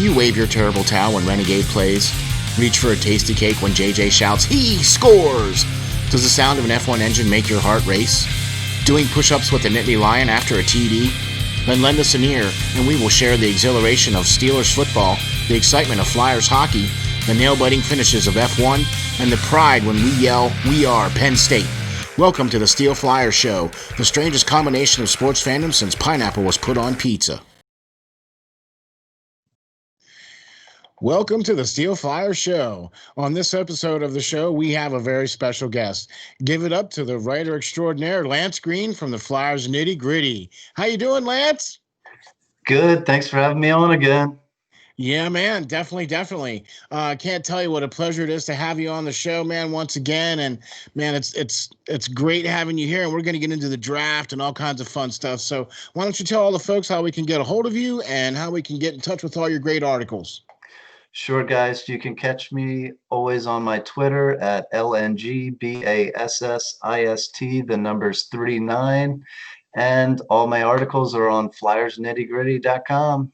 Do you wave your terrible towel when Renegade plays? Reach for a tasty cake when JJ shouts, "He scores!" Does the sound of an F1 engine make your heart race? Doing push-ups with the Nittany Lion after a TD? Then lend us an ear, and we will share the exhilaration of Steelers football, the excitement of Flyers hockey, the nail-biting finishes of F1, and the pride when we yell, "We are Penn State." Welcome to the SteelFlyers show, the strangest combination of sports fandom since pineapple was put on pizza. Welcome to the SteelFlyers show. On this episode of the show, we have a very special guest. Give it up to the writer extraordinaire, Lance Green from the Flyers Nitty Gritty. How you doing, Lance? Good. Thanks for having me on again. Yeah, man, definitely. I can't tell you what a pleasure it is to have you on the show, man, once again. And man, it's great having you here. And we're going to get into the draft and all kinds of fun stuff. So why don't you tell all the folks how we can get a hold of you and how we can get in touch with all your great articles? Sure, guys. You can catch me always on my Twitter at LNGBASSIST, the number's 39. And all my articles are on flyersnittygritty.com.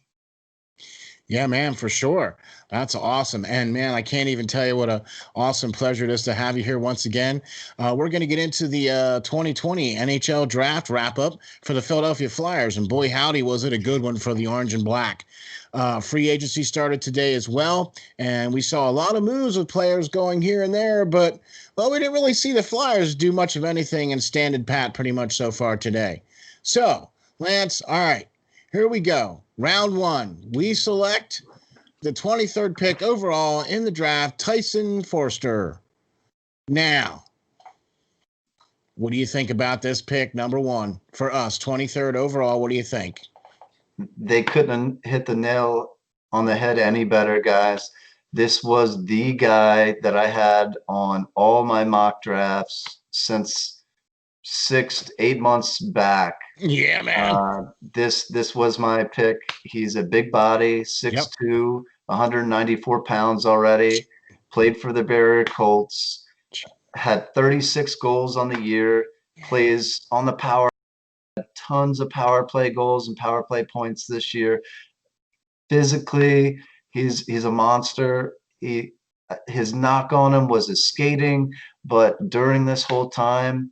Yeah, man, for sure. That's awesome. And man, I can't even tell you what a awesome pleasure it is to have you here once again. We're going to get into the 2020 NHL draft wrap up for the Philadelphia Flyers. And boy, howdy, was it a good one for the orange and black. Free agency started today as well. And we saw a lot of moves with players going here and there. But, well, we didn't really see the Flyers do much of anything and stand pat pretty much so far today. So, Lance, all right. Here we go. Round one. We select the 23rd pick overall in the draft, Tyson Foerster. Now, what do you think about this pick, number one, for us, 23rd overall? What do you think? They couldn't hit the nail on the head any better, guys. This was the guy that I had on all my mock drafts since 8 months back. Yeah, man. This was my pick. He's a big body, 6'2", 194 pounds already. Played for the Barrier Colts. Had 36 goals on the year. Plays on the power. Tons of power play goals and power play points this year. Physically, he's a monster. His knock on him was his skating, but during this whole time,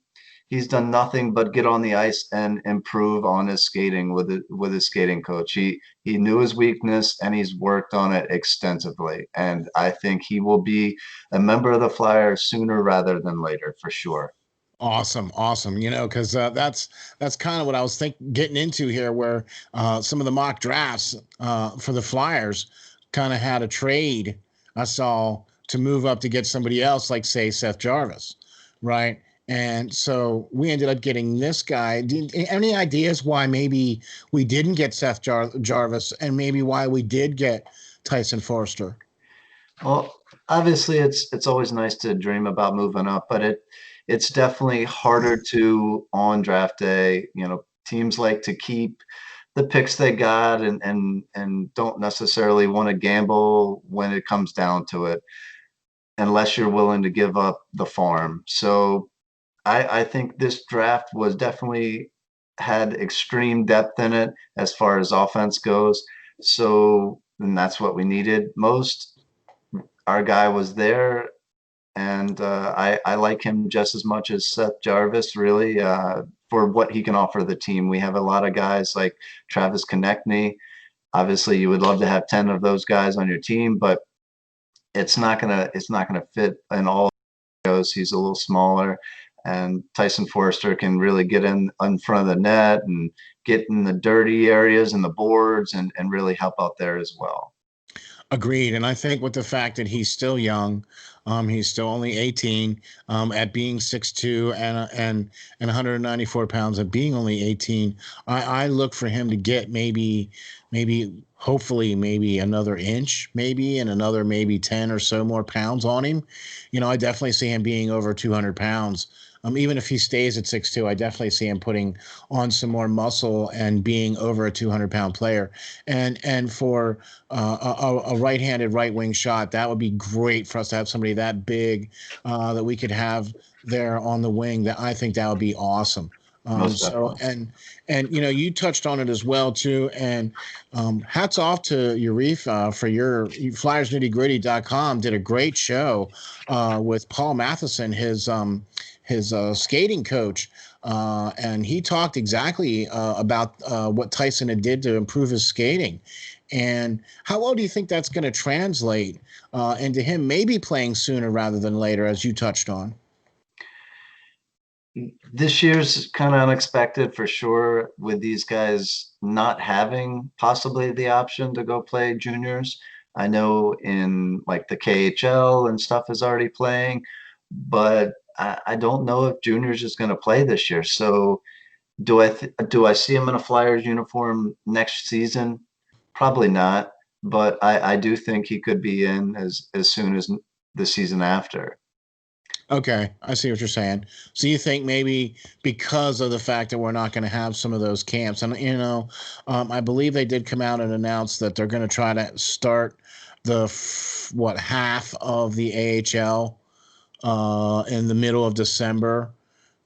he's done nothing but get on the ice and improve on his skating with his skating coach. He knew his weakness and he's worked on it extensively. And I think he will be a member of the Flyers sooner rather than later, for sure. Awesome. You know, because that's kind of what I was getting into here, where some of the mock drafts for the Flyers kind of had a trade I saw to move up to get somebody else, like say Seth Jarvis, right? And so we ended up getting this guy. Any ideas why maybe we didn't get Seth Jarvis and maybe why we did get Tyson Foerster? Well, obviously it's always nice to dream about moving up, but it's definitely harder to on draft day. You know, teams like to keep the picks they got and don't necessarily want to gamble when it comes down to it, unless you're willing to give up the farm. So I think this draft was definitely had extreme depth in it as far as offense goes. So, and that's what we needed most. Our guy was there, and I like him just as much as Seth Jarvis, really, for what he can offer the team. We have a lot of guys like Travis Konechny. Obviously, you would love to have 10 of those guys on your team, but it's not gonna fit in all goes. He's a little smaller, and Tyson Foerster can really get in front of the net and get in the dirty areas and the boards and really help out there as well. Agreed. And I think with the fact that he's still young, he's still only 18, at being 6'2" and 194 pounds, at being only 18, I look for him to get hopefully maybe another inch, maybe, and another maybe 10 or so more pounds on him. You know, I definitely see him being over 200 pounds. Even if he stays at 6'2", I definitely see him putting on some more and being over a 200-pound player. And for a right-handed right-wing shot, that would be great for us to have somebody that big that we could have there on the wing. That I think that would be awesome. Most So definitely. and you touched on it as well too. And hats off to Reef for your FlyersNittyGritty.com did a great show with Paul Matheson, his skating coach. And he talked exactly about what Tyson had did to improve his skating. And how well do you think that's going to translate into him maybe playing sooner rather than later, as you touched on? This year's kind of unexpected for sure, with these guys not having possibly the option to go play juniors. I know in like the KHL and stuff is already playing, but I don't know if juniors is going to play this year. So do I see him in a Flyers uniform next season? Probably not, but I do think he could be in as soon as the season after. Okay, I see what you're saying. So you think maybe because of the fact that we're not going to have some of those camps, and I believe they did come out and announce that they're going to try to start what half of the AHL in the middle of December,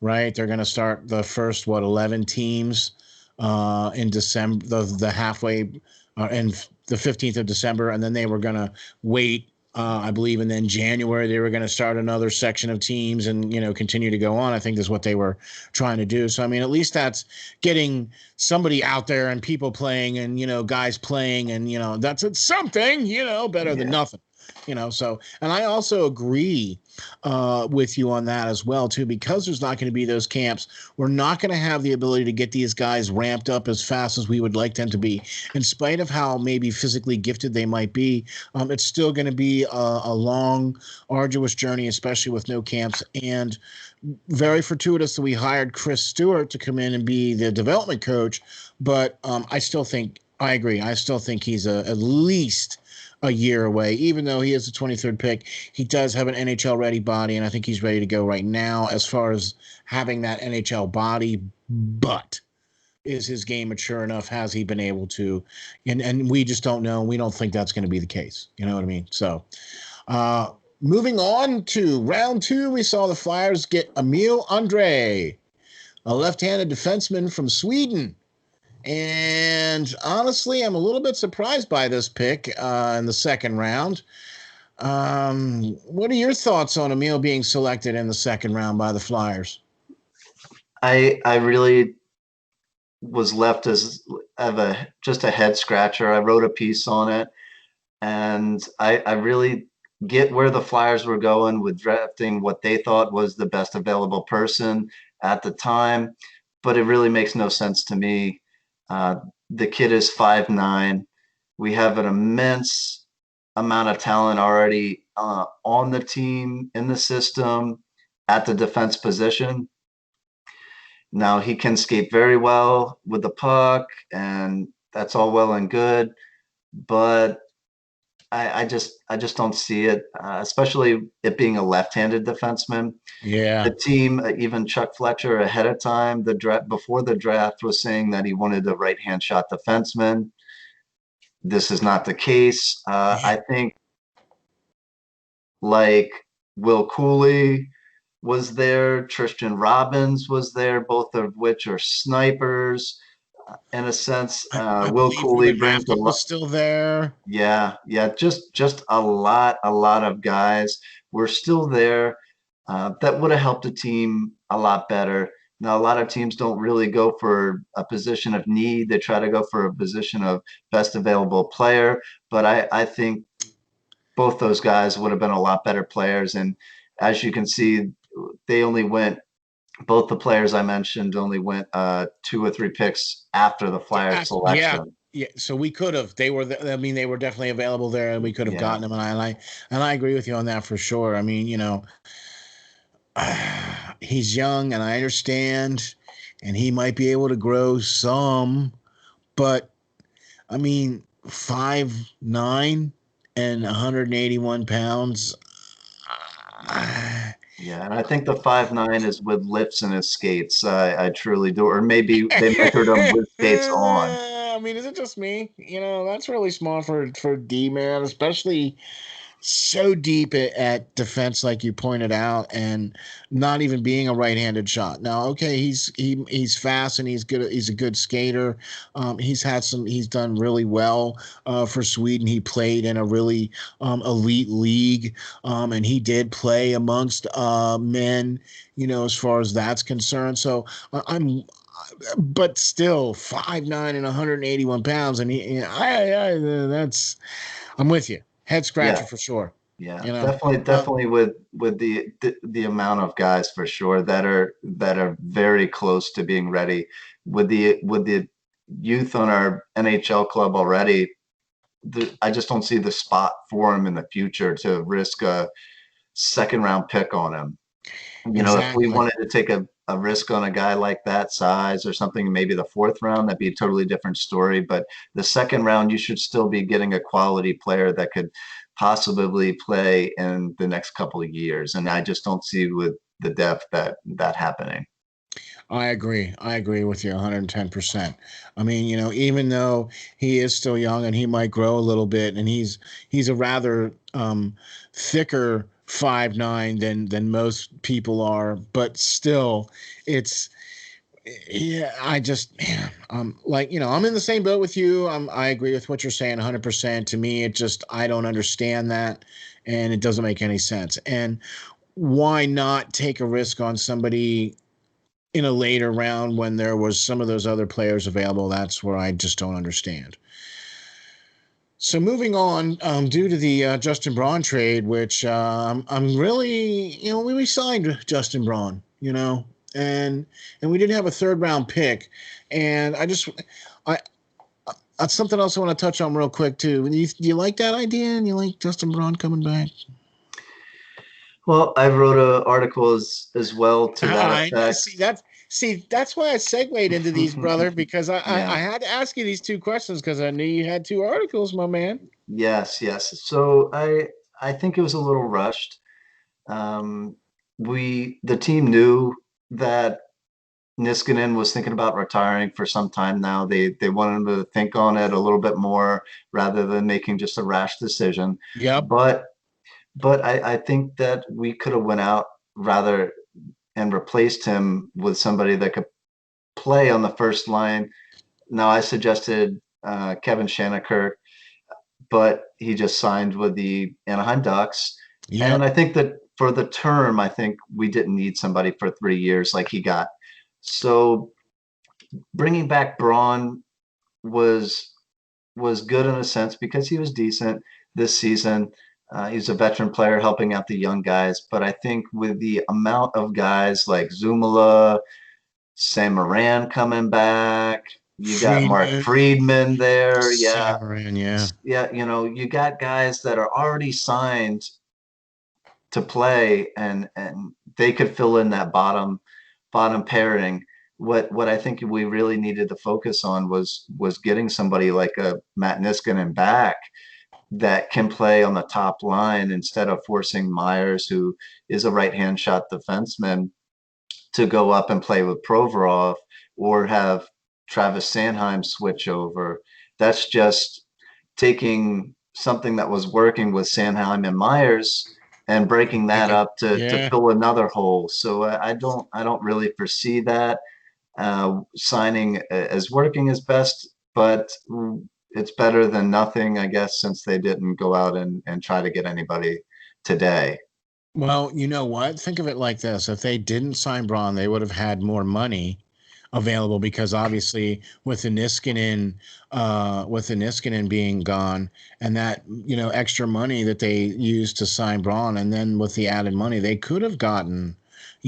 right? They're going to start the first 11 teams in December, the halfway, and the 15th of December, and then they were going to wait. I believe, and then January they were going to start another section of teams, and continue to go on. I think that's what they were trying to do. So I mean, at least that's getting somebody out there and people playing, and guys playing, and that's it's something, better than Yeah. nothing. So, and I also agree with you on that as well too, because there's not going to be those camps. We're not going to have the ability to get these guys ramped up as fast as we would like them to be, in spite of how maybe physically gifted they might be. It's still going to be a long, arduous journey, especially with no camps. And very fortuitous that we hired Chris Stewart to come in and be the development coach. But I agree. I still think he's at least a year away, even though he is the 23rd pick. He does have an NHL ready body, and I think he's ready to go right now as far as having that NHL body. But is his game mature enough? Has he been able to? And we just don't know. We don't think that's going to be the case. You know what I mean? So, uh, moving on to round two, we saw the Flyers get Emil Andre, a left-handed defenseman from Sweden. And honestly, I'm a little bit surprised by this pick in the second round. What are your thoughts on Emil being selected in the second round by the Flyers? I really was left as of a just a head scratcher. I wrote a piece on it, and I really get where the Flyers were going with drafting what they thought was the best available person at the time, but it really makes no sense to me. Uh, the kid is 5'9". We have an immense amount of talent already on the team, in the system, at the defense position. Now he can skate very well with the puck, and that's all well and good. But I just don't see it, especially it being a left-handed defenseman. Yeah. The team, even Chuck Fletcher, ahead of time, the draft before the draft, was saying that he wanted a right-hand shot defenseman. This is not the case. Yeah. I think like Will Cooley was there, Tristan Robbins was there, both of which are snipers in a sense. I Will believe Cooley Ruben brings a Maffitt lot. was still there. Yeah, yeah, just a lot of guys were still there that would have helped the team a lot better. Now, a lot of teams don't really go for a position of need; they try to go for a position of best available player. But I think both those guys would have been a lot better players. And as you can see, they only went. Both the players I mentioned only went 2 or 3 picks after the Flyers Yeah, selection. yeah. So we could have. I mean, they were definitely available there, and we could have Yeah. gotten them. And I agree with you on that for sure. I mean, he's young, and I understand, and he might be able to grow some, but I mean, 5'9" and 181 pounds. Yeah, and I think the 5'9" is with lifts in his skates. I truly do. Or maybe they measured him with skates on. I mean, is it just me? That's really small for D man, especially. so deep at defense, like you pointed out, and not even being a right-handed shot. Now, okay, he's fast and he's good. He's a good skater. He's done really well for Sweden. He played in a really elite league, and he did play amongst men. As far as that's concerned. So I'm but still 5'9" and 181 pounds, and that's I'm with you. Head Yeah, scratcher for sure. yeah, You know, definitely with the amount of guys for sure that are very close to being ready. With the youth on our NHL club already, I just don't see the spot for him in the future to risk a second round pick on him. If we exactly. wanted to take a risk on a guy like that size or something, maybe the fourth round, that'd be a totally different story. But the second round, you should still be getting a quality player that could possibly play in the next couple of years. And I just don't see with the depth that happening. I agree. I agree with you 110%. I mean, even though he is still young and he might grow a little bit, and he's a rather thicker 5'9" than most people are, but still, it's yeah. I just man, like I'm in the same boat with you. I agree with what you're saying 100%. To me, it just I don't understand that, and it doesn't make any sense. And why not take a risk on somebody in a later round when there was some of those other players available? That's where I just don't understand. So moving on, due to the Justin Braun trade, which I'm really, we signed Justin Braun, and we didn't have a third round pick, and I that's something else I want to touch on real quick too. Do you like that idea? And you like Justin Braun coming back? Well, I wrote an article as well to that I effect. see that's why I segued into these, brother, because I Yeah. had to ask you these two questions because I knew you had two articles, my man. Yes, yes. So I think it was a little rushed. Um, the team knew that Niskanen was thinking about retiring for some time now. They wanted him to think on it a little bit more rather than making just a rash decision. Yep. But I think that we could have went out rather and replaced him with somebody that could play on the first line. Now I suggested Kevin Shanakirk, but he just signed with the Anaheim Ducks. And Yep. I think that for the term, I think we didn't need somebody for 3 years like he got. So bringing back Braun was was good in a sense because he was decent this season. He's a veteran player helping out the young guys, but I think with the amount of guys like Zumala, Sam Moran coming back, you got Mark Friedman. Friedman there. Yeah, Sam Moran, yeah. yeah, you got guys that are already signed to play, and they could fill in that bottom pairing. What I think we really needed to focus on was getting somebody like a Matt Niskanen back that can play on the top line instead of forcing Myers, who is a right hand shot defenseman, to go up and play with Provorov or have Travis Sanheim switch over. That's just taking something that was working with Sanheim and Myers and breaking Make that it, up to yeah. fill another hole. So I don't really foresee that signing as working as best, but it's better than nothing, I guess, since they didn't go out and try to get anybody today. Well, you know what? Think of it like this. If they didn't sign Braun, they would have had more money available because obviously with the Niskanen being gone and that, extra money that they used to sign Braun, and then with the added money, they could have gotten,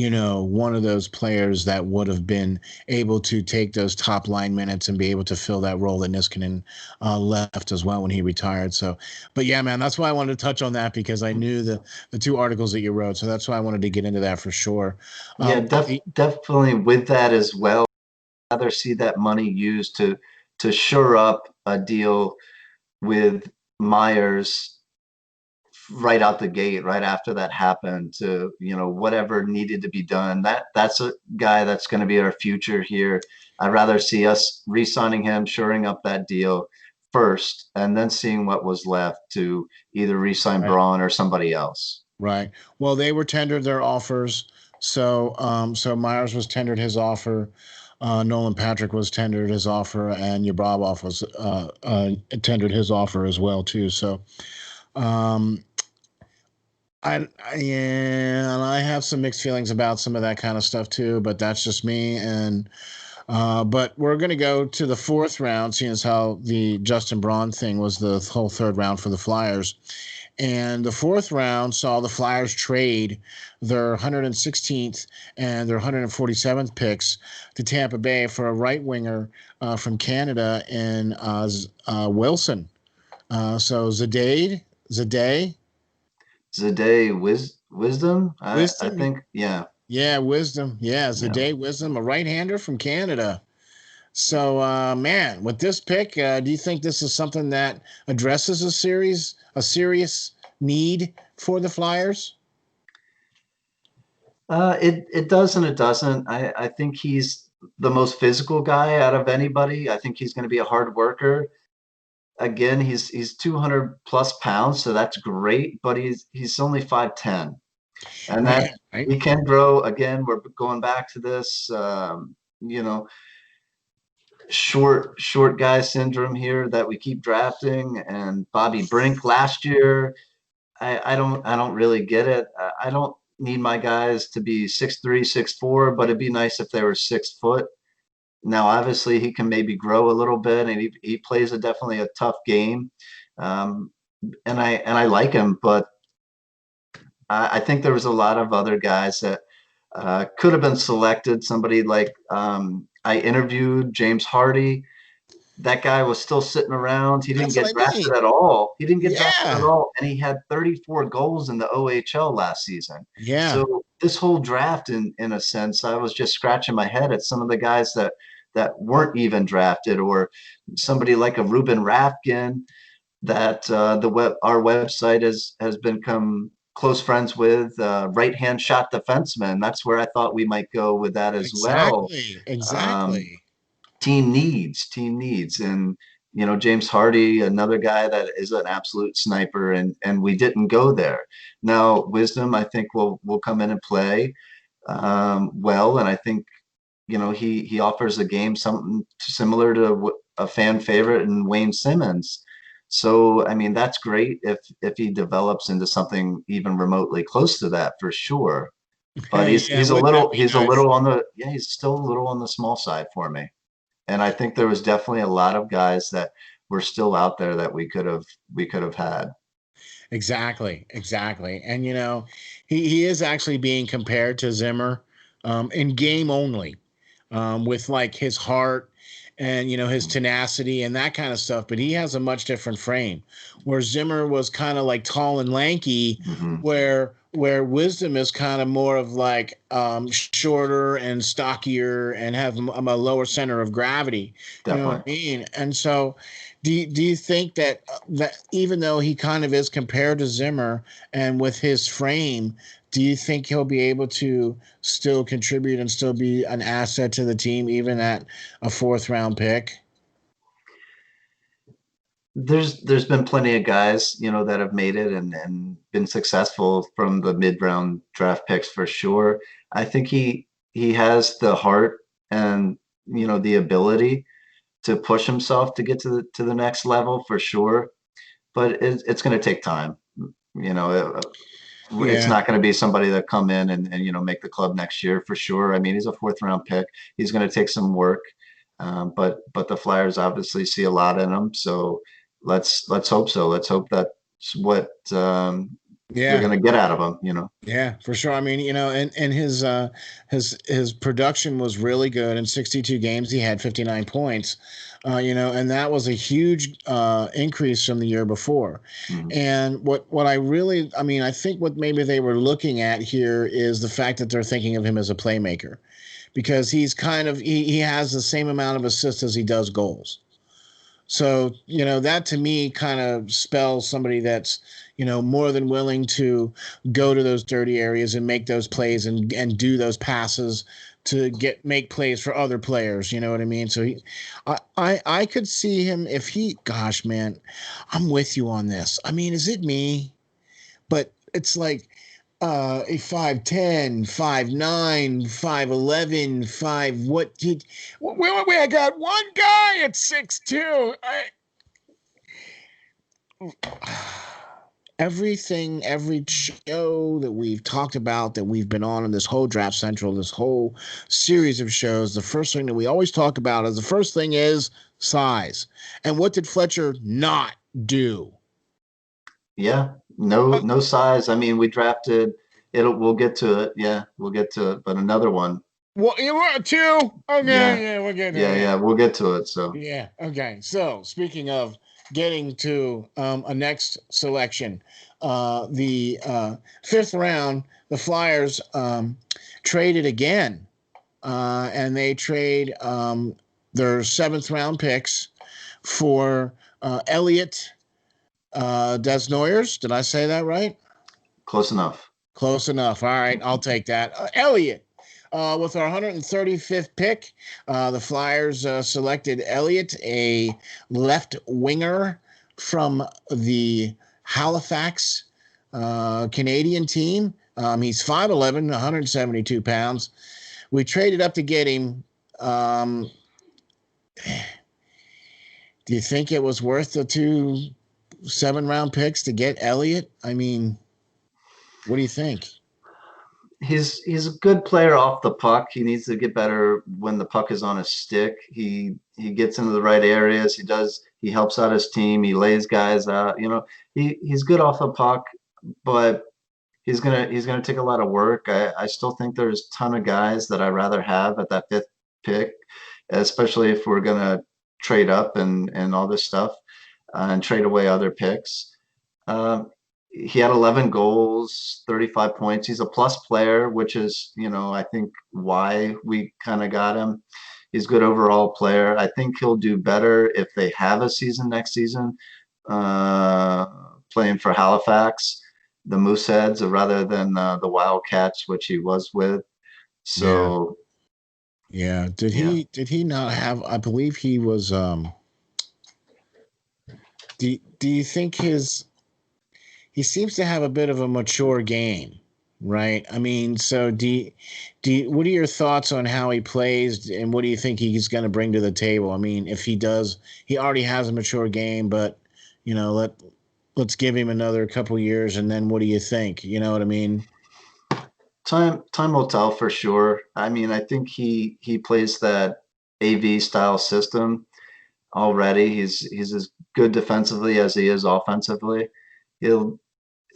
one of those players that would have been able to take those top line minutes and be able to fill that role that Niskanen left as well when he retired. So, but yeah, man, that's why I wanted to touch on that because I knew the two articles that you wrote. So that's why I wanted to get into that for sure. Yeah, definitely with that as well. I'd rather see that money used to shore up a deal with Myers right out the gate, right after that happened, to whatever needed to be done. That's a guy that's going to be our future here. I'd rather see us re-signing him, shoring up that deal first and then seeing what was left to either re-sign Right. Braun or somebody else. Right. Well, they were tendered their offers. So Myers was tendered his offer. Nolan Patrick was tendered his offer, and Yabrabov was tendered his offer as well too. So, um, yeah, and I have some mixed feelings about some of that kind of stuff too. But that's just me. And but we're going to go to the fourth round, seeing as how the Justin Braun thing was the whole third round for the Flyers. And the fourth round saw the Flyers trade their 116th and their 147th picks to Tampa Bay for a right winger from Canada in Wilson. So Wisdom, I Wisdom, think, yeah, yeah, Wisdom, yeah, yeah. Zadai Wisdom, a right-hander from Canada. So, man, with this pick, do you think this is something that addresses a serious need for the Flyers? It does and it doesn't. I think he's the most physical guy out of anybody. I think he's going to be a hard worker. Again, he's 200 plus pounds, so that's great, but he's only 5'10", and Yeah, that right. he can grow. Again, we're going back to this, you know, short guy syndrome here that we keep drafting. And Bobby Brink last year, I don't really get it. I don't need my guys to be 6'3", 6'4", but it'd be nice if they were 6 foot. Now, obviously, he can maybe grow a little bit, and he plays definitely a tough game, um, and I like him, but I think there was a lot of other guys that could have been selected. Somebody like I interviewed James Hardy. That guy was still sitting around. He didn't That's what get I drafted mean. at all. He didn't get drafted at Yeah, all, and he had 34 goals in the OHL last season. yeah, So this whole draft, in a sense, I was just scratching my head at some of the guys that weren't even drafted, or somebody like a Ruben Rafkin that our website has become close friends with, right hand shot defenseman. That's where I thought we might go with that as well. exactly, Um, exactly. team needs, and James Hardy, another guy that is an absolute sniper, and we didn't go there. Now Wisdom, I think will come in and play well, and I think he offers a game something similar to a fan favorite in Wayne Simmons. So I mean that's great if he develops into something even remotely close to that, for sure. But he's Yeah, he's a wouldn't that little be he's a nice? little on the yeah he's still a little on the small side for me. And I think there was definitely a lot of guys that were still out there that we could have had. Exactly, exactly. And he is actually being compared to Zimmer in game only, with like his heart and his tenacity and that kind of stuff. But he has a much different frame, where Zimmer was kind of like tall and lanky, Hmm. where Wisdom is kind of more of like shorter and stockier and have a lower center of gravity. You know what I Definitely. mean? And so, do you think that even though he kind of is compared to Zimmer and with his frame, do you think he'll be able to still contribute and still be an asset to the team, even at a fourth round pick? There's been plenty of guys, that have made it and been successful from the mid-round draft picks, for sure. I think he has the heart and the ability to push himself to get to the next level, for sure. But it's going to take time. You know, it's Yeah, not going to be somebody that come in and make the club next year, for sure. I mean, he's a fourth round pick. He's going to take some work, but the Flyers obviously see a lot in him. So let's hope so. Let's hope that's what we're yeah. going to get out of him. Yeah, for sure. I mean, and his production was really good. In 62 games, he had 59 points. And that was a huge increase from the year before. Mhm. And what I mean, I think what maybe they were looking at here is the fact that they're thinking of him as a playmaker, because he's kind of he has the same amount of assists as he does goals. So, that to me kind of spells somebody that's, more than willing to go to those dirty areas and make those plays and do those passes to make plays for other players. You know what I mean? So I could see him if he. Gosh, man, I'm with you on this. I mean, is it me? But it's like a 5'10", 5'9", 5'11", 5. What did? Wait, I got one guy at 6'2". Everything, every show that we've talked about, that we've been on in this whole Draft Central, this whole series of shows, the first thing that we always talk about is the first thing is size. And what did Fletcher not do? Yeah, no size. I mean, we drafted it'll we'll get to it. Yeah, we'll get to it. But another one. Well, you were two. Okay, Yeah. yeah, we're getting Yeah, there. yeah, we'll get to it. So Yeah. Okay. So speaking of getting to a next selection, the fifth round, the Flyers traded again, and they trade their seventh round picks for Elliot Desnoyers. Did I say that right? close enough. Close enough. All right, I'll take that. Elliot. With our 135th pick, the Flyers selected Elliott, a left winger from the Halifax Canadian team. He's 5'11", 172 pounds. We traded up to get him. Do you think it was worth the 2 7-round picks to get Elliott? I mean, what do you think? He's a good player off the puck. He needs to get better when the puck is on his stick. He gets into the right areas. He helps out his team. He lays guys out. He's good off the puck, but he's gonna take a lot of work. I still think there's a ton of guys that I'd rather have at that fifth pick, especially if we're gonna trade up and all this stuff and trade away other picks. Um, he had 11 goals, 35 points. He's a plus player, which is, I think why we kind of got him. He's a good overall player. I think he'll do better if they have a season next season, uh, playing for Halifax, the Mooseheads, rather than the Wildcats, which he was with. Yeah. So, Yeah. Did yeah. he not have, I believe he was do you think he seems to have a bit of a mature game, right? I mean, so what are your thoughts on how he plays, and what do you think he's going to bring to the table? I mean, if he does, he already has a mature game, but let's give him another couple years, and then what do you think? You know what I mean? Time will tell for sure. I mean, I think he plays that AV style system already. He's as good defensively as he is offensively. He'll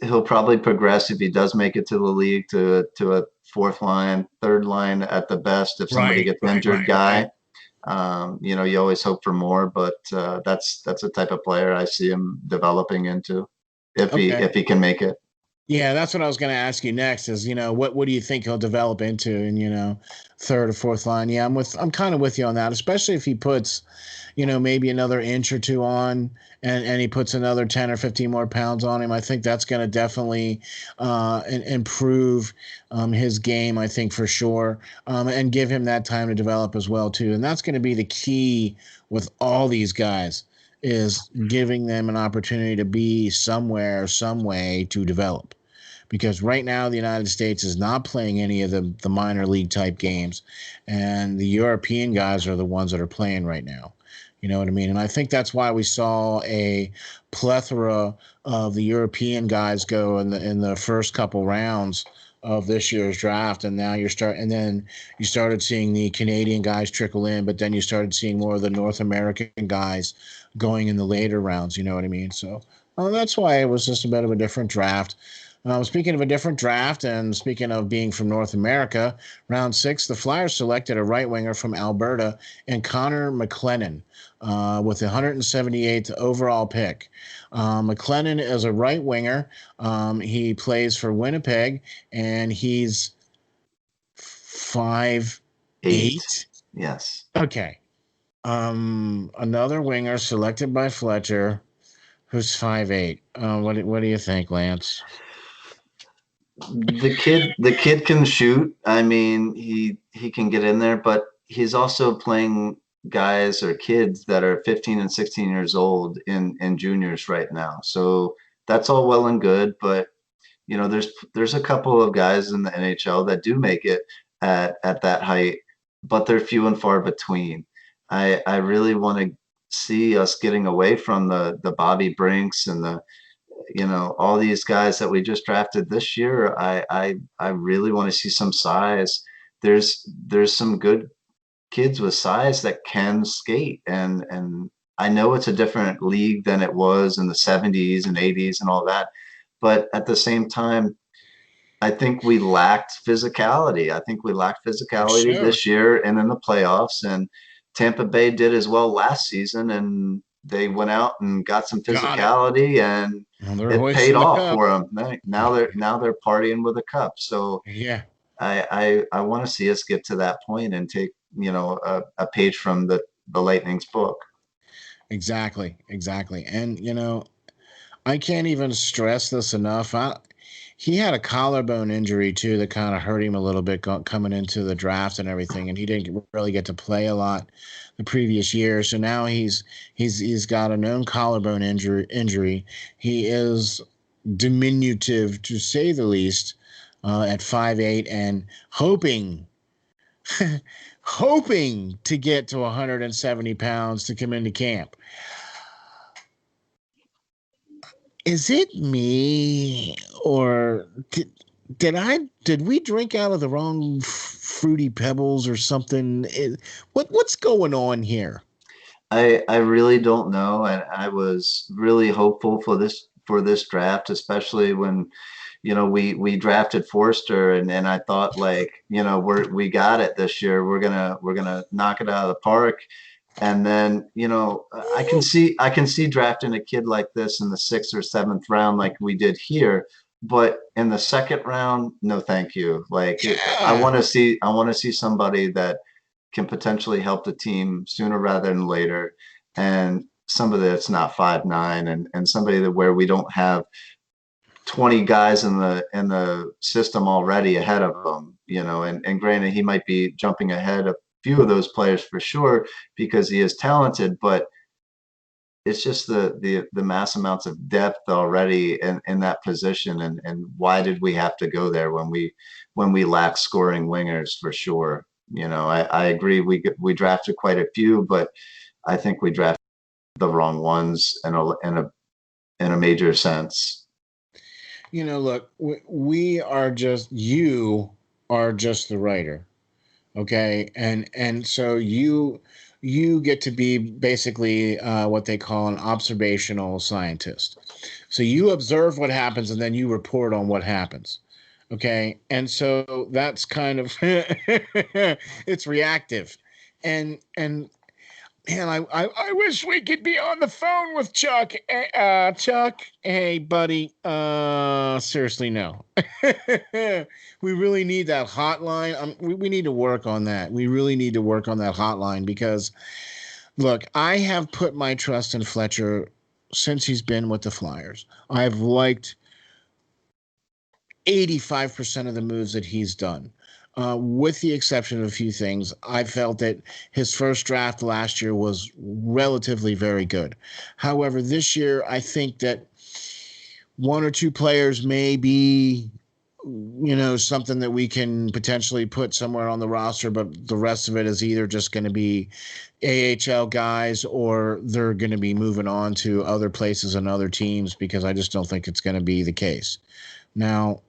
he'll probably progress if he does make it to the league to a fourth line, third line at the best. If somebody Right, gets right, injured, right, right. guy, you always hope for more. But that's the type of player I see him developing into if he Okay. if he can make it. Yeah, that's what I was going to ask you next is, what do you think he'll develop into in, third or fourth line? Yeah, I'm kind of with you on that, especially if he puts, maybe another inch or two on and he puts another 10 or 15 more pounds on him. I think that's going to definitely improve his game, I think for sure, and give him that time to develop as well too. And that's going to be the key with all these guys is giving them an opportunity to be somewhere, some way to develop. Because right now the United States is not playing any of the minor league type games, and the European guys are the ones that are playing right now. You know what I mean? And I think that's why we saw a plethora of the European guys go in the first couple rounds of this year's draft, and now and then you started seeing the Canadian guys trickle in, but then you started seeing more of the North American guys going in the later rounds. You know what I mean? So that's why it was just a bit of a different draft. Speaking of a different draft, and speaking of being from North America, round 6, the Flyers selected a right winger from Alberta and Connor McLennan with the 178th overall pick. McLennan is a right winger. He plays for Winnipeg, and he's 5'8". 8. Yes. Okay. Another winger selected by Fletcher, who's 5'8". What do you think, Lance? The kid can shoot. I mean, he can get in there, but he's also playing guys or kids that are 15 and 16 years old in juniors right now. So that's all well and good, but there's a couple of guys in the NHL that do make it at that height, but they're few and far between. I really want to see us getting away from the Bobby Brinks and the all these guys that we just drafted this year. I really want to see some size. There's some good kids with size that can skate, and I know it's a different league than it was in the 70s and 80s and all that, but at the same time, I think we lacked physicality. I think we lacked For physicality sure. this year and in the playoffs. And Tampa Bay did as well last season, and they went out and got some Got it. physicality, and Well, they're it paid hoisting the off cup. for them. Now they're partying with a cup. So Yeah, I want to see us get to that point and take a page from the Lightning's book. exactly. Exactly. And, I can't even stress this enough. He had a collarbone injury too that kind of hurt him a little bit coming into the draft and everything, and he didn't really get to play a lot the previous year. So now he's got a known collarbone injury. He is diminutive to say the least at 5'8" and hoping to get to 170 pounds to come into camp. Is it me or did we drink out of the wrong fruity pebbles or something? What's going on here? I really don't know, and I was really hopeful for this draft, especially when we drafted Forster, and I thought, like, we got it this year. We're gonna knock it out of the park. And then, I can see drafting a kid like this in the sixth or seventh round like we did here, but in the second round, no, thank you. Like, I Yeah, want to see I want to see somebody that can potentially help the team sooner rather than later, and somebody that's not 5'9", and somebody that where we don't have 20 guys in the system already ahead of them, and granted, he might be jumping ahead a few of those players for sure because he is talented, but it's just the mass amounts of depth already in that position, and why did we have to go there when we lack scoring wingers for sure. I agree, we drafted quite a few, but I think we drafted the wrong ones in a major sense. look, we are just you are just the writer, okay, and so you get to be basically what they call an observational scientist. So you observe what happens and then you report on what happens. Okay. And so that's kind of it's reactive. And man, I wish we could be on the phone with Chuck. Chuck, hey buddy. Seriously, no. We really need that hotline. We need to work on that. We really need to work on that hotline because look, I have put my trust in Fletcher since he's been with the Flyers. I've liked 85% of the moves that he's done. With the exception of a few things, I felt that his first draft last year was relatively very good. However, this year, I think that one or two players may be, something that we can potentially put somewhere on the roster, but the rest of it is either just going to be AHL guys or they're going to be moving on to other places and other teams because I just don't think it's going to be the case. Now,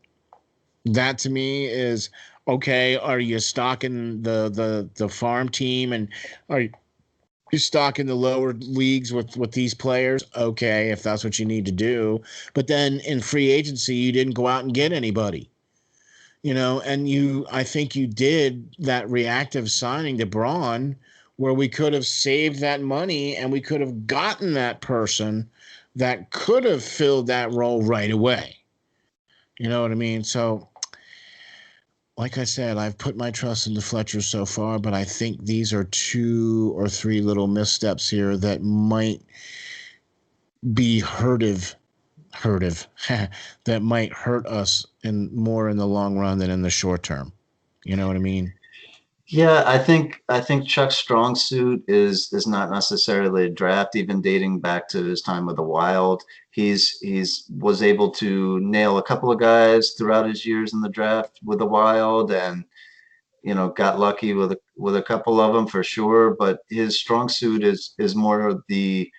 that to me is okay. Are you stocking the farm team and are you stocking the lower leagues with these players? Okay, if that's what you need to do. But then in free agency, you didn't go out and get anybody. And I think you did that reactive signing to Braun where we could have saved that money and we could have gotten that person that could have filled that role right away. You know what I mean? So like I said, I've put my trust into Fletcher so far, but I think these are two or three little missteps here that might be hurtive, that might hurt us in the long run than in the short term. You know what I mean? Yeah, I think Chuck's strong suit is not necessarily a draft, even dating back to his time with the Wild. He's was able to nail a couple of guys throughout his years in the draft with the Wild, and got lucky with a couple of them for sure. But his strong suit is more of the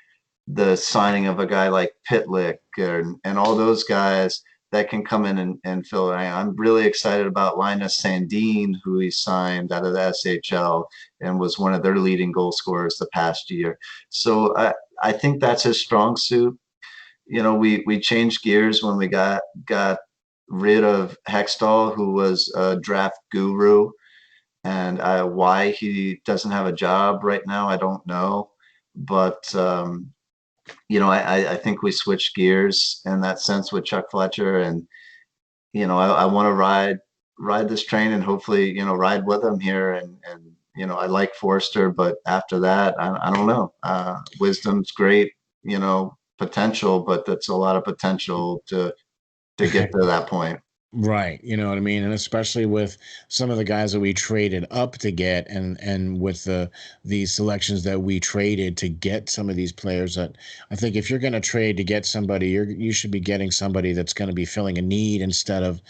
signing of a guy like Pitlick and all those guys that can come in and fill it. I'm really excited about Linus Sandin, who he signed out of the SHL and was one of their leading goal scorers the past year. So I think that's his strong suit. We changed gears when we got rid of Hextall, who was a draft guru, and why he doesn't have a job right now, I don't know. But I think we switched gears in that sense with Chuck Fletcher, and I want to ride this train and hopefully ride with him here, and I like Forster, but after that, I don't know. Wisdom's great, potential, but that's a lot of potential to get to that point. Right, you know what I mean? And especially with some of the guys that we traded up to get, and with the selections that we traded to get some of these players, that I think if you're going to trade to get somebody, you should be getting somebody that's going to be filling a need instead of,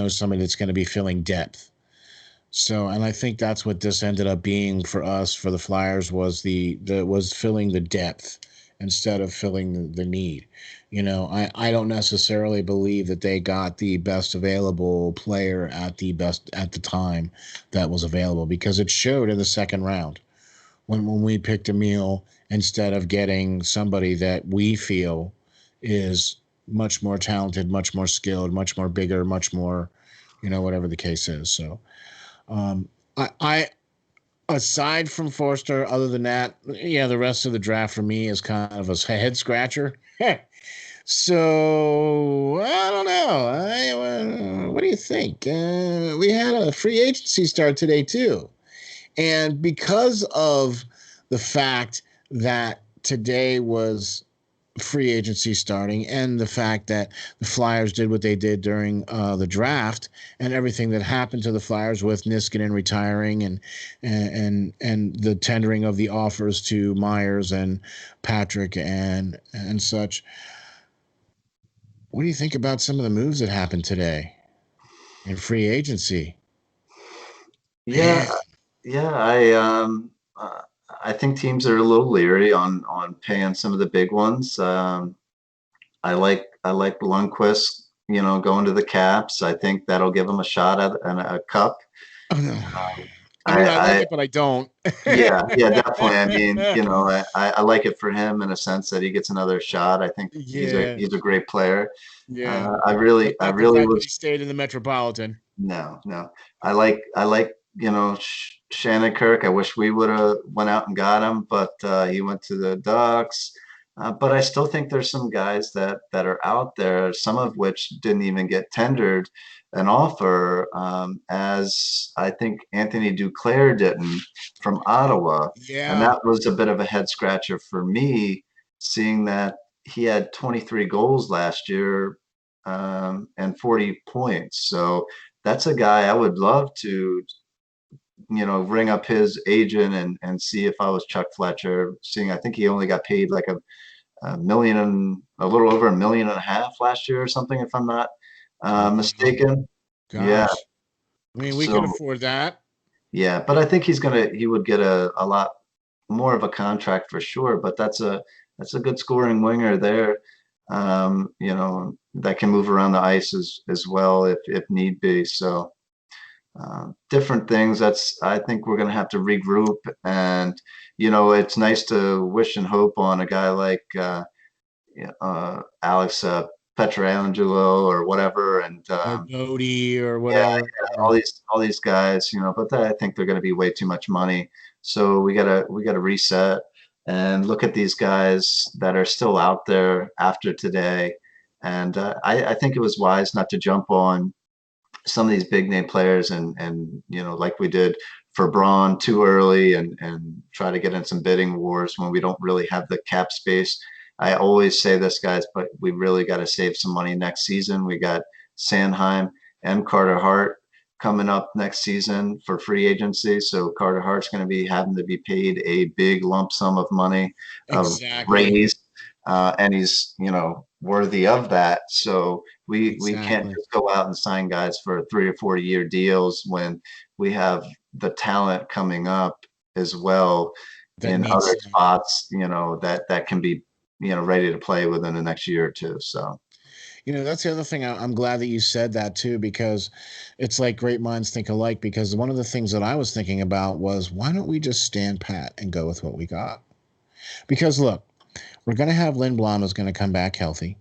somebody that's going to be filling depth. So, and I think that's what this ended up being for us, for the Flyers, was the was filling the depth instead of filling the need. I don't necessarily believe that they got the best available player at the time that was available, because it showed in the second round when we picked Emil instead of getting somebody that we feel is much more talented, much more skilled, much more bigger, much more, whatever the case is. So um, I aside from Forster, other than that, yeah, the rest of the draft for me is kind of a head scratcher. So I don't know. What do you think? We had a free agency start today too, and because of the fact that today was free agency starting, and the fact that the Flyers did what they did during the draft, and everything that happened to the Flyers with Niskanen retiring, and the tendering of the offers to Myers and Patrick and such. What do you think about some of the moves that happened today in free agency? Yeah, Man, yeah, I think teams are a little leery on paying some of the big ones. I like Lundqvist, going to the Caps. I think that'll give him a shot at a cup. oh, no. I mean, I like I it, but I don't. Yeah, yeah, definitely. I mean, I like it for him in a sense that he gets another shot. I think he's a Yeah, he's a great player. yeah. I But really I not the really fact that was he stayed in the Metropolitan. no, no. I like Shannon Kirk. I wish we would have went out and got him, but he went to the Ducks. But I still think there's some guys that are out there, some of which didn't even get tendered an offer, as I think Anthony Duclair didn't from Ottawa, and Yeah. that was a bit of a head scratcher for me, seeing that he had 23 goals last year, and 40 points. So that's a guy I would love to, ring up his agent and see if I was Chuck Fletcher. Seeing I think he only got paid like a million and a little over 1.5 million last year or something, if I'm not Wow. mistaken. Yeah. Gosh. I mean, we could So afford that. yeah, but I think he would get a lot more of a contract for sure. But that's a good scoring winger there. That can move around the ice as well if need be. So different things. I think we're going to have to regroup, and it's nice to wish and hope on a guy like Alex Petrangelo or whatever, and Or Bodie or yeah, whatever. all these guys, but I think they're going to be way too much money. So we gotta reset and look at these guys that are still out there after today. And I think it was wise not to jump on some of these big name players and like we did for Braun too early and try to get in some bidding wars when we don't really have the cap space. I always say this, guys, but we really got to save some money next season. We got Sandheim and Carter Hart. coming up next season for free agency. So Carter Hart's going to be having to be paid a big lump sum of money, a Exactly. raise, and he's worthy of that. So we can't Exactly. just go out and sign guys for 3 or 4 year deals when we have the talent coming up as well That in needs other some. spots, that can be, ready to play within the next year or two. So That's the other thing. I'm glad that you said that too, because it's like great minds think alike. Because one of the things that I was thinking about was, why don't we just stand pat and go with what we got? Because look, we're going to have Lindblom is going to come back healthy.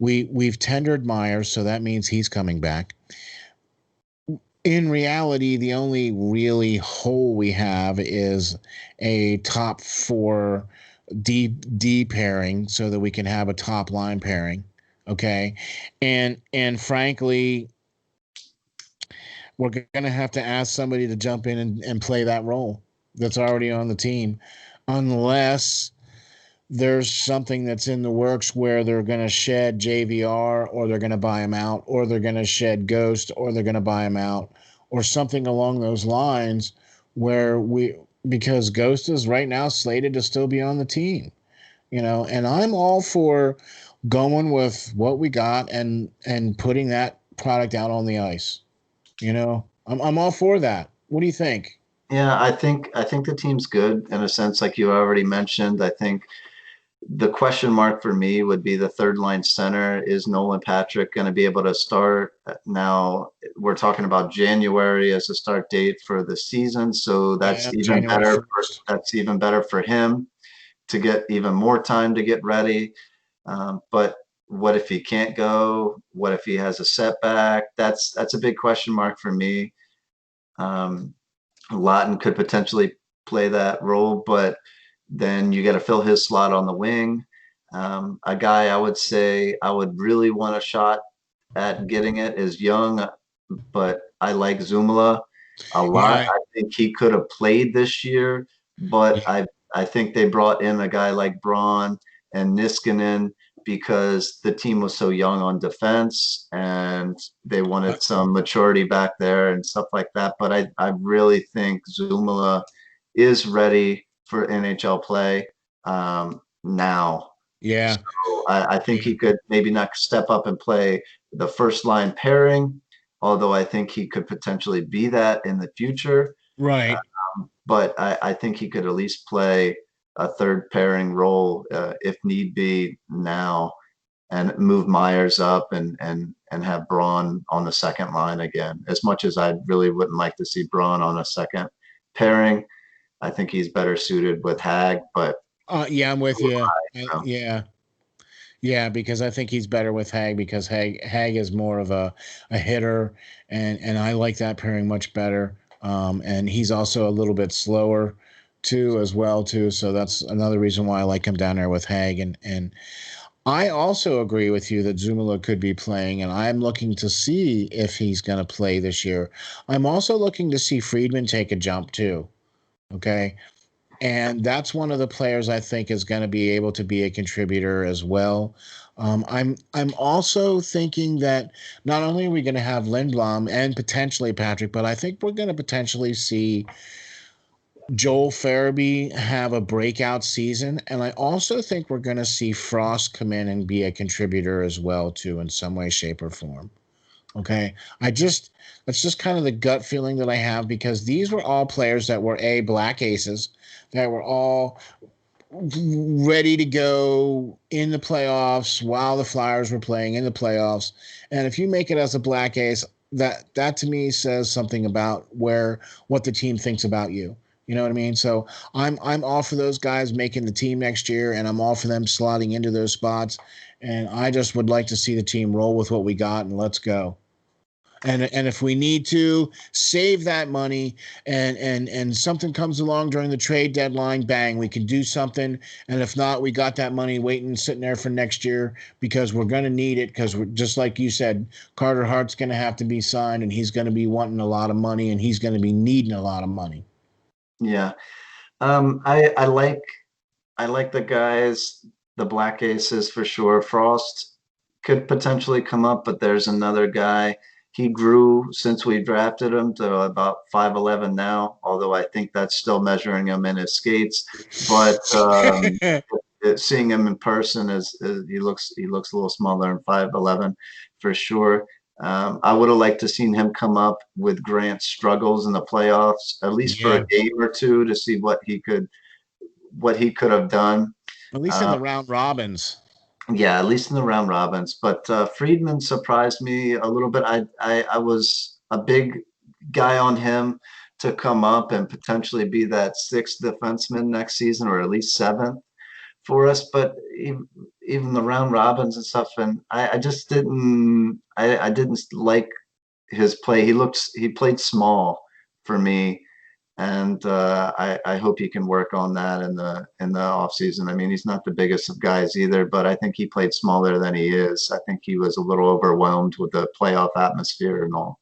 We've tendered Myers, so that means he's coming back. In reality, the only really hole we have is a top four D pairing, so that we can have a top line pairing. Okay, and frankly, we're going to have to ask somebody to jump in and play that role that's already on the team, unless there's something that's in the works where they're going to shed JVR, or they're going to buy him out, or they're going to shed Ghost, or they're going to buy him out, or something along those lines, where because Ghost is right now slated to still be on the team, and I'm all for going with what we got and putting that product out on the ice. I'm all for that. What do you think? yeah, I think the team's good in a sense, like you already mentioned. I think the question mark for me would be the third line center. Is Nolan Patrick going to be able to start? Now we're talking about January as a start date for the season, so Yeah, January 1st. that's even better for him to get even more time to get ready. But what if he can't go? What if he has a setback? That's a big question mark for me. Um, Lawton could potentially play that role, but then you got to fill his slot on the wing. A guy I would say I would really want a shot at getting it is Young, but I like Zumala a lot. Yeah, I think he could have played this year, but yeah, I think they brought in a guy like Braun and Niskanen because the team was so young on defense and they uh, wanted some maturity back there and stuff like that. But I really think Zumala is ready for NHL play now. yeah, So I think yeah. he could maybe not step up and play the first line pairing, although I think he could potentially be that in the future. Right. But I think he could at least play a third pairing role if need be now, and move Myers up and have Braun on the second line again. As much as I really wouldn't like to see Braun on a second pairing, I think he's better suited with Hag. But Yeah, I'm with you. um, Yeah, yeah, because I think he's better with Hag, because Hag is more of a hitter, and I like that pairing much better. And he's also a little bit slower too, as well too. So that's another reason why I like him down there with Hag. And I also agree with you that Zumala could be playing, and I'm looking to see if he's going to play this year. I'm also looking to see Friedman take a jump too. Okay. And that's one of the players I think is going to be able to be a contributor as well. I'm also thinking that not only are we going to have Lindblom and potentially Patrick, but I think we're going to potentially see Joel Farabee have a breakout season, and I also think we're going to see Frost come in and be a contributor as well too, in some way, shape, or form. Okay, that's just kind of the gut feeling that I have, because these were all players that were black aces, that were all ready to go in the playoffs while the Flyers were playing in the playoffs. And if you make it as a black ace, that to me says something about what the team thinks about you. You know what I mean? So I'm all for those guys making the team next year, and I'm all for them slotting into those spots. And I just would like to see the team roll with what we got, and let's go. And if we need to save that money, and something comes along during the trade deadline, bang, we can do something. And if not, we got that money waiting, sitting there for next year, because we're going to need it, because we're just like you said, Carter Hart's going to have to be signed, and he's going to be wanting a lot of money, and he's going to be needing a lot of money. yeah, I like the guys, the Black Aces for sure. Frost could potentially come up, but there's another guy. he grew since we drafted him to about 5'11" now, although I think that's still measuring him in his skates. But seeing him in person is he looks a little smaller than 5'11" for sure. I would have liked to seen him come up with Grant's struggles in the playoffs, at least for Yeah, a game or two, to see what he could have done. at least in Uh, the round robins. yeah, at least in the round robins. But Friedman surprised me a little bit. I was a big guy on him to come up and potentially be that sixth defenseman next season, or at least seventh for us. But even the round robins and stuff, and I just I didn't like his play. He played small for me, and I hope he can work on that in the off season. I mean, he's not the biggest of guys either, but I think he played smaller than he is. I think he was a little overwhelmed with the playoff atmosphere and all.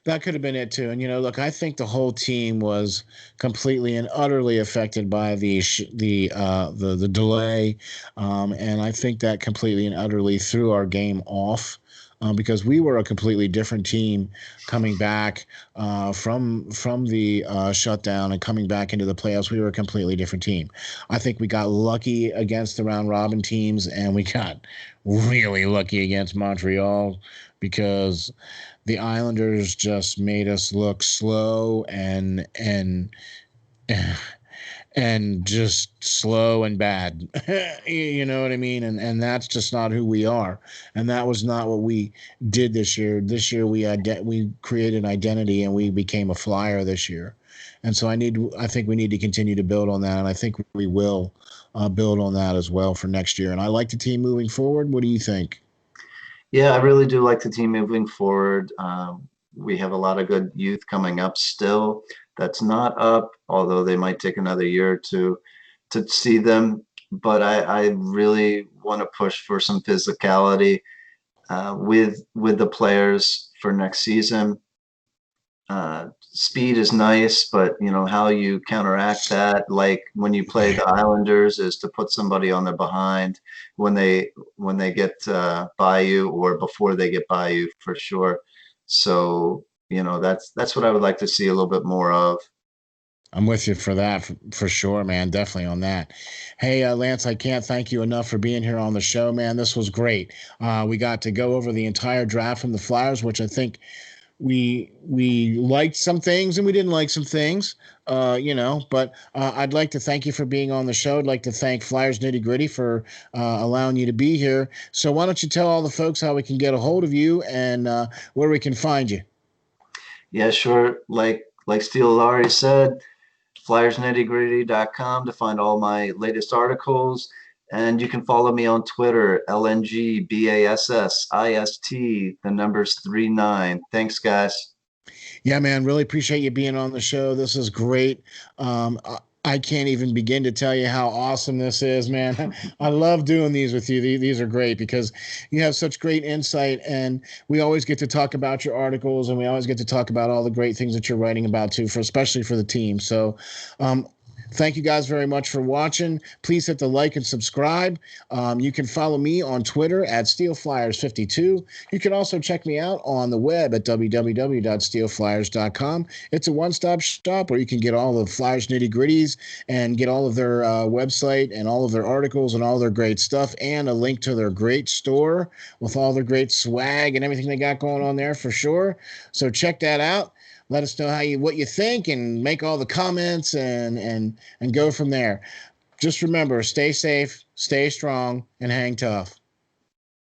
That could have been it too. And look, I think the whole team was completely and utterly affected by the delay, and I think that completely and utterly threw our game off. Because we were a completely different team coming back from the shutdown and coming back into the playoffs. We were a completely different team. I think we got lucky against the round robin teams, and we got really lucky against Montreal because the Islanders just made us look slow and just slow and bad. You know what I mean? And that's just not who we are. And that was not what we did this year. This year we created identity and we became a flyer this year. And so I think we need to continue to build on that, and I think we will build on that as well for next year. And I like the team moving forward. What do you think? Yeah, I really do like the team moving forward. We have a lot of good youth coming up still. That's not up, although they might take another year or two to see them. But I really want to push for some physicality with the players for next season. Speed is nice, but how you counteract that, like when you play Yeah. the Islanders, is to put somebody on their behind when they get by you, or before they get by you, for sure. So that's what I would like to see a little bit more of. I'm with you for that, for sure, man. Definitely on that. Hey, Lance, I can't thank you enough for being here on the show, man. This was great. We got to go over the entire draft from the Flyers, which I think we liked some things and we didn't like some things, But I'd like to thank you for being on the show. I'd like to thank Flyers Nitty Gritty for allowing you to be here. So why don't you tell all the folks how we can get a hold of you and where we can find you? Yeah, sure. Like Steel already said, flyersnittygritty.com to find all my latest articles. And you can follow me on Twitter, LNGBASSIST, the numbers 39. Thanks, guys. Yeah, man, really appreciate you being on the show. This is great. I can't even begin to tell you how awesome this is, man. I love doing these with you. These are great because you have such great insight, and we always get to talk about your articles, and we always get to talk about all the great things that you're writing about too, for especially for the team. So, um, thank you guys very much for watching. Please hit the like and subscribe. You can follow me on Twitter at SteelFlyers52. You can also check me out on the web at www.steelflyers.com. It's a one-stop shop where you can get all the Flyers nitty-gritties and get all of their website and all of their articles and all their great stuff, and a link to their great store with all their great swag and everything they got going on there for sure. So check that out. Let us know what you think, and make all the comments and go from there. Just remember, stay safe, stay strong, and hang tough.